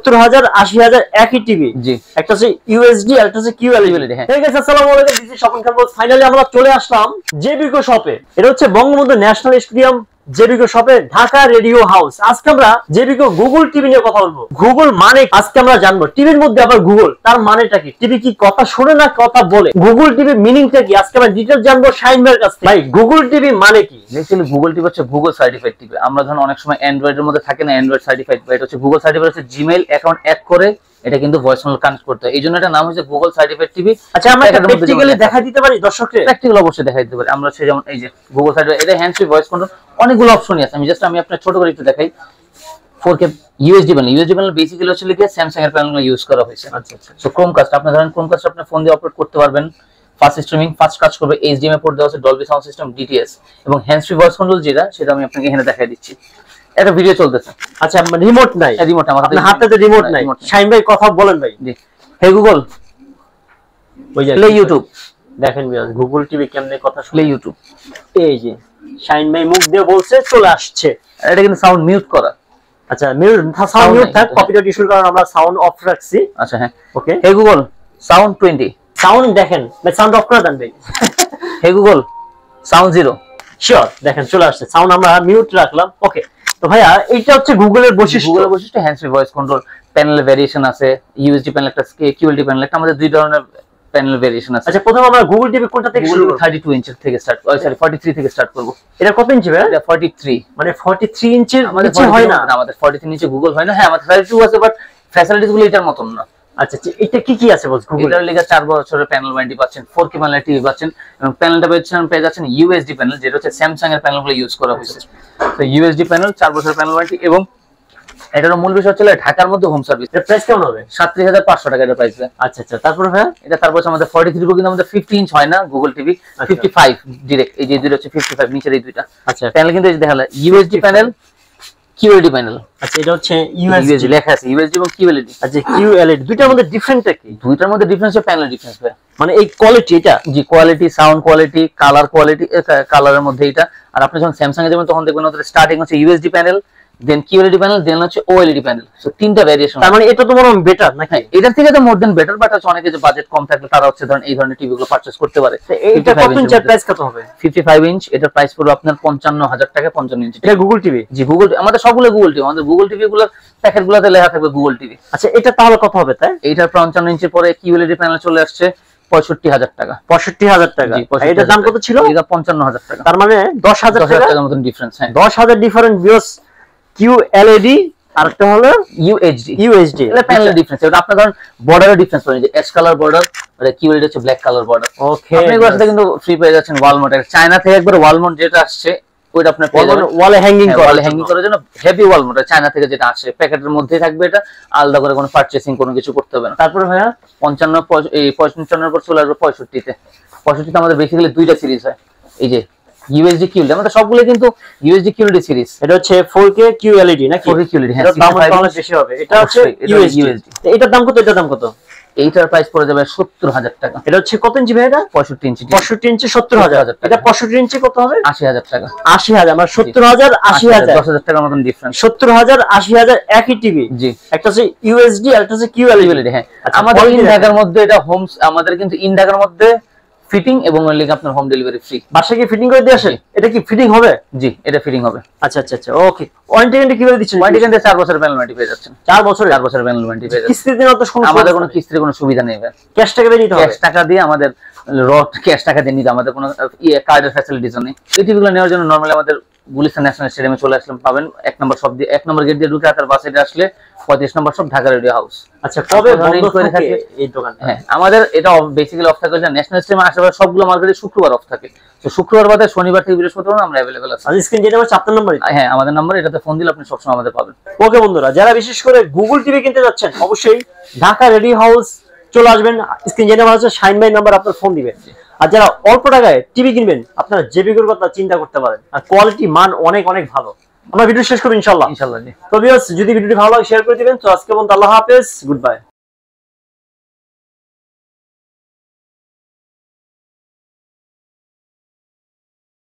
70,000 80,000 একই টিভি। জি, একটা হচ্ছে ইউএসডি আর একটা হচ্ছে কিউএলইডি। হ্যাঁ ঠিক আছে, আসসালামু আলাইকুম, this is Swapan Khan. Finally আমরা চলে আসলাম জেবিকো শপে। এটা হচ্ছে বঙ্গবন্ধু ন্যাশনাল স্টেডিয়াম জেবিকো শপে, ঢাকা রেডিও হাউস। আজকে আমরা জেবিকো গুগল টিভি নিয়ে কথা বলবো। গুগল মানে আজকে আমরা জানবো, টিভির মধ্যে আবার গুগল, তার মানেটা কি? টিভি কি কথা শুনে না কথা বলে? গুগল টিভি মিনিংটা কি আজকে আমরা ডিটেইলস জানবো শাহিন ভাইয়ের কাছ থেকে। ভাই গুগল টিভি মানে কি? অ্যাকচুয়ালি গুগল টিভি হচ্ছে গুগল সার্টিফাইড টিভি। আমরা ধরুন অনেক সময় অ্যান্ড্রয়েডের মধ্যে থাকে না অ্যান্ড্রয়েড সার্টিফাইড, বা এটা হচ্ছে গুগল সার্টিফাইড, হচ্ছে জিমেইল অ্যাকাউন্ট অ্যাড করে এটা কিন্তু ভয়েস কল কানেক্ট করতে হয়, এই জন্য এটা নাম হচ্ছে গুগল সার্টিফাইড টিভি। আচ্ছা আমরা এটা প্র্যাকটিক্যালি দেখা দিতে পারি দর্শককে? প্র্যাকটিক্যাল অবশ্যই দেখা দিতে পারি। আমরা যেমন এই যে গুগল সার্টিফাইড, এটা হ্যান্ড ফ্রি ভয়েস কন্ট্রোল, অনেকগুলো অপশনই আছে। আমি আপনার ছোট করে একটু দেখাই। 4K ইউএসডি প্যানেল বেসিক্যালি হচ্ছে লিখে স্যামসাং এর প্যানেলগুলো ইউজ করা হয়েছে। আচ্ছা আচ্ছা। সো ক্রোমকাস্ট, আপনি ধরেন ক্রোমকাস্ট আপনার ফোন দিয়ে অপারেট করতে পারবেন, ফাস্ট স্ট্রিমিং, ফাস্ট কাজ করবে, এইচডিএমআই পোর্ট দেওয়া আছে, ডলবি সাউন্ড সিস্টেম, ডিটিএস এবং হ্যান্ড ফ্রি ভয়েস কন্ট্রোল যেটা, সেটা আমি আপনাকে এখানে দেখাই দিচ্ছি। একটা ভিডিও চলতেছে। আচ্ছা রিমোট নাই? রিমোট আমাদের হাতে রিমোট নাই। শাহিন ভাই কথা বলেন ভাই। জি, হে গুগল প্লে ইউটিউব। দেখেন গুগল টিভি কেমনে কথা প্লে ইউটিউব। এই যে শাহিন ভাই মুখ দিয়ে বলছে, চলে আসছে। এটা কিন্তু সাউন্ড মিউট করা। আচ্ছা সাউন্ড মিউট থাক, কপিরাইট ইস্যুর কারণে আমরা সাউন্ড অফ রাখছি। আচ্ছা হ্যাঁ, okay. Hey Google sound 20। Sound দেখেন ভাই, সাউন্ড অফ করে দেন ভাই। হে গুগল সাউন্ড 0। শিওর, দেখেন চলে আসছে সাউন্ড, আমরা মিউট রাখলাম। ওকে, তো ভাইয়া এইটা হচ্ছে গুগলের বৈশিষ্ট্য। গুগলের বৈশিষ্ট্য hand free voice control. Panel variation আছে, ইউএসডি প্যানেল একটা, কিউএলডি প্যানেল একটা, আমাদের দুই ধরনের প্যানেল ভেরিয়েশন আছে। আচ্ছা প্রথমে আমরা গুগল টিভি কোনটা থেকে শুরু করব? 32 ইঞ্চি থেকে স্টার্ট, সরি 43 থেকে স্টার্ট করব। এটা কত ইঞ্চি ভাই? এটা 43, মানে 43 ইঞ্চির আমাদের নিচে হয় না? আমাদের 43 নিচে গুগল হয় না। হ্যাঁ আমাদের 32 আছে, বাট ফ্যাসিলিটিস গুলো এটার মতন না। আচ্ছা আচ্ছা, এটা কি কি আছে বল গুগল? এটার লেগে 4 বছরের প্যানেল ওয়ারেন্টি পাচ্ছেন, 4K প্যানেল টিভি পাচ্ছেন, এবং প্যানেলটা পেয়ে যাচ্ছেন ইউএসডি প্যানেল, যেটা হচ্ছে স্যামসাং এর প্যানেলগুলো ইউজ করা হয়েছে। তো ইউএসডি প্যানেল 4 বছরের প্যানেল ওয়ারেন্টি, এবং এটার মূল বিষয় হচ্ছে ঢাকার মধ্যে হোম সার্ভিস। এর প্রাইস কেমন হবে? 37,500 টাকা এর প্রাইস। আচ্ছা আচ্ছা, তারপরে ভাই এটা তারপর আমাদের 43 কিন্তু আমাদের 50 ইঞ্চ হয় না গুগল টিভি, 55 ডাইরেক্ট। এই যে দুটো হচ্ছে 55 নিচের এই দুইটা। আচ্ছা প্যানেল কিন্তু এই যে দেখালে ইউএসডি প্যানেল, কিউএলডি প্যানেল। আচ্ছা এটা হচ্ছে ইউএসডি লেখা আছে, ইউএসডি এবং কিউএলডি। আচ্ছা কিউএলইডি, দুইটার মধ্যে ডিফারেন্টটা কি? দুইটার মধ্যে ডিফারেন্স হচ্ছে প্যানেল ডিফারেন্স ভাই। মানে এই কোয়ালিটি, এটা G quality, sound quality, colour quality, কালারের মধ্যে এটা। আর আপনি যখন স্যামসাং এ যাবেন তখন দেখবেন ওদের স্টার্টিং হচ্ছে ইউএসডি প্যানেল, দেন কিউএলইডি প্যানেল, দেন হচ্ছে ওএলইডি প্যানেল। সো তিনটা ভেরিয়েশন। তার মানে এটা তো মনে হয় বেটার নাকি? এটার থেকে তো মোর দেন বেটার, বাট হচ্ছে অনেকে যে বাজেট কম থাকলে তারা হচ্ছে ধরেন এই ধরনের টিভি গুলো পারচেজ করতে পারে। এটা কত ইঞ্চের প্রাইস কত হবে? 55 ইঞ্চ, এটার প্রাইস পড়বে আপনার 55,000 টাকা। 55 ইঞ্চি এটা গুগল টিভি? জি গুগল, আমাদের সবগুলো গুগল টিভি, আমাদের গুগল টিভি গুলোর প্যাকেট গুলোতে লেখা থাকবে গুগল টিভি। আচ্ছা এটা তাহলে কত হবে তাই? এইটার 55 ইঞ্চির পরে কিউএলইডি প্যানেল চলে আসছে 65,000 টাকা। 65,000 টাকা। এটার দাম কত ছিল? এটা 55,000 টাকা। তার মানে 10,000 টাকার মতন ডিফারেন্স। হ্যাঁ 10,000 ডিফারেন্স ভিউস। কিউএলইডি আর একটা হলো ইউএসডি। এটা প্যানেল ডিফারেন্স। এটা আপনার ধরুন বর্ডারের ডিফারেন্স পড়ে, যে অ্যাশ কালার বর্ডার, আর কিউএলইডি হচ্ছে ব্ল্যাক কালার বর্ডার। ওকে, আপনি এগুলোর সাথে কিন্তু ফ্রি পেয়ে যাচ্ছেন ওয়ালমার্টের, চায়না থেকে একবার ওয়ালমার্ট যেটা আসছে ওইটা আপনার পেয়ে যাবেন ওয়ালে হ্যাঙ্গিং করার জন্য। হেভি ওয়ালমার্ট চায়না থেকে যেটা আসে, প্যাকেটের মধ্যেই থাকবে, এটা আলাদা করে কোনো পারচেসিং কোনো কিছু করতে হবে না। তারপরে ভাইয়া 55 পর চলে আসবে 65 তে। 65 তে আমাদের বেসিক্যালি দুইটা সিরিজ হয়, এই যে ইউএসডি কিউএলডি, আমাদের সবগুলো কিন্তু ইউএসডি কিউএলডি সিরিজ। এটা হচ্ছে 4K কিউএলইডি নাকি? 4K কিউএলডি, হ্যাঁ। এটার দাম অনেক বেশি হবে। এটা হচ্ছে ইউএসডি। এটার দাম কত? এটার দাম কত? এইটার প্রাইস পড়ে যাবে 70,000 টাকা। এটা হচ্ছে কত ইঞ্চি ভাই? এটা 65 ইঞ্চি। 65 ইঞ্চি 70,000। এটা 65 ইঞ্চি কত হবে? 80,000 টাকা। 80,000 মানে 70,000 80,000, 10,000 টাকার মতন ডিফারেন্স। 70,000 80,000 একই টিভি। জি, একটা হচ্ছে ইউএসডি আর একটা হচ্ছে কিউএলইডি। হ্যাঁ আমাদের ইন ঢাকার মধ্যে এটা হোম, আমাদের কিন্তু ইন ঢাকার মধ্যে ফিটিং এবং ওই লিগে আপনার হোম ডেলিভারি ফ্রি। বাসায় কি ফিটিং করে দিয়ে আসে? এটা কি ফিটিং হবে? জি এটা ফিটিং হবে। আচ্ছা আচ্ছা আচ্ছা, ওকে। ওয়ারেন্টি গ্যারান্টি কিভাবে দিচ্ছেন? ওয়ারেন্টি গ্যারান্টি 4 বছরের প্যানেল ওয়ারেন্টি পেয়ে যাচ্ছেন। 4 বছরের? 4 বছরের প্যানেল ওয়ারেন্টি পেয়ে যাচ্ছেন। কিস্তি দিন তো আমাদের কোনো কিস্তির কোনো সুবিধা নেই ভাই। ক্যাশ টাকা দিয়ে নিতে হবে? ক্যাশ টাকা দিয়ে আমাদের ক্যাশ টাকা দিয়ে নিতে, আমাদের কোনো কার্ডের ফ্যাসিলিটিস নেই। এই টিভিগুলো নেওয়ার জন্য নরমালি আমাদের গুলিস্তান ন্যাশনাল স্টেডিয়ামে চলে আসলাম, পাবেন 1 নম্বর শপ দিয়ে, 1 নম্বর গেট দিয়ে ঢুকে তার বাসে আসলে 35 নম্বর শপ, ঢাকা রেডিও হাউস। আচ্ছা কবে বন্ধ থাকে এই দোকানটা? হ্যাঁ আমাদের এটা বেসিক্যালি অফ থাকে ন্যাশনাল স্টেডিয়ামে আশেপাশে সবগুলো মার্কেটে শুক্রবার অফ থাকে। তো শুক্রবার বাদে শনিবার থেকে বৃহস্পতিবার আমরা अवेलेबल আছি। আর স্ক্রিন যেটা আমার 4 নম্বর। হ্যাঁ আমাদের নাম্বার, এটাতে ফোন দিলে আপনি সবসময় আমাদের পাবেন। ওকে বন্ধুরা, যারা বিশেষ করে গুগল টিভি কিনতে যাচ্ছেন অবশ্যই ঢাকা রেডিও হাউস চলে আসবেন। স্ক্রিন যেটা আছে শাহিন ভাই নাম্বার, আপনার ফোন দিবেন। আর যারা অল্প টাকায় টিভি কিনবেন আপনারা জেবিকোর কথা চিন্তা করতে পারেন, আর কোয়ালিটি মান অনেক অনেক ভালো। আমরা ভিডিও শেষ করব ইনশাআল্লাহ। ইনশাআল্লাহ। তো ভিউয়ার্স যদি ভিডিওটি ভালো লাগে শেয়ার করে দিবেন। তো আজকে বন্ধু আল্লাহ হাফেজ, গুড বাই।